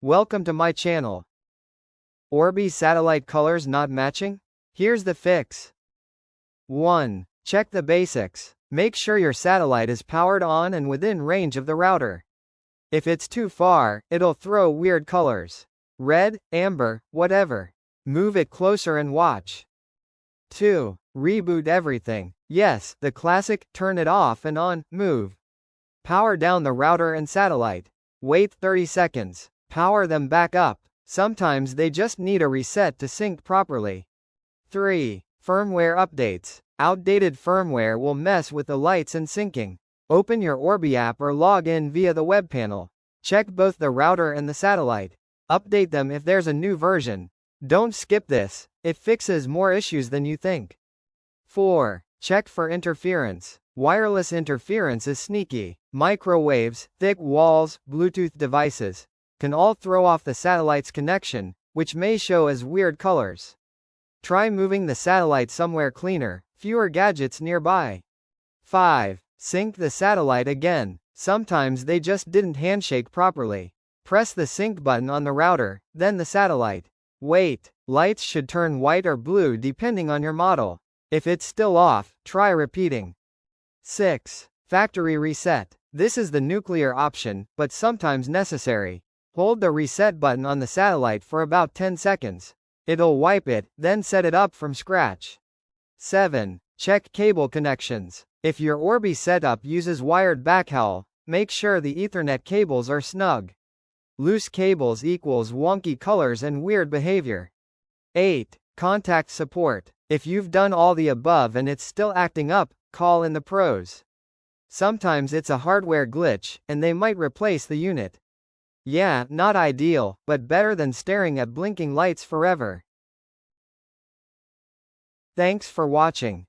Welcome to my channel. Orbi satellite colors not matching? Here's the fix. 1. Check the basics. Make sure your satellite is powered on and within range of the router. If it's too far, it'll throw weird colors. Red, amber, whatever. Move it closer and watch. 2. Reboot everything. Yes, the classic, turn it off and on, move. Power down the router and satellite. Wait 30 seconds. Power them back up. Sometimes they just need a reset to sync properly. 3. Firmware updates. Outdated firmware will mess with the lights and syncing. Open your Orbi app or log in via the web panel. Check both the router and the satellite. Update them if there's a new version. Don't skip this, it fixes more issues than you think. 4. Check for interference. Wireless interference is sneaky. Microwaves, thick walls, Bluetooth devices can all throw off the satellite's connection, which may show as weird colors. Try moving the satellite somewhere cleaner, fewer gadgets nearby. 5. Sync the satellite again. Sometimes they just didn't handshake properly. Press the sync button on the router, then the satellite. Wait. Lights should turn white or blue depending on your model. If it's still off, try repeating. 6. Factory reset. This is the nuclear option, but sometimes necessary. Hold the reset button on the satellite for about 10 seconds. It'll wipe it, then set it up from scratch. 7. Check cable connections. If your Orbi setup uses wired backhaul, make sure the Ethernet cables are snug. Loose cables equals wonky colors and weird behavior. 8. Contact support. If you've done all the above and it's still acting up, call in the pros. Sometimes it's a hardware glitch, and they might replace the unit. Yeah, not ideal, but better than staring at blinking lights forever. Thanks for watching.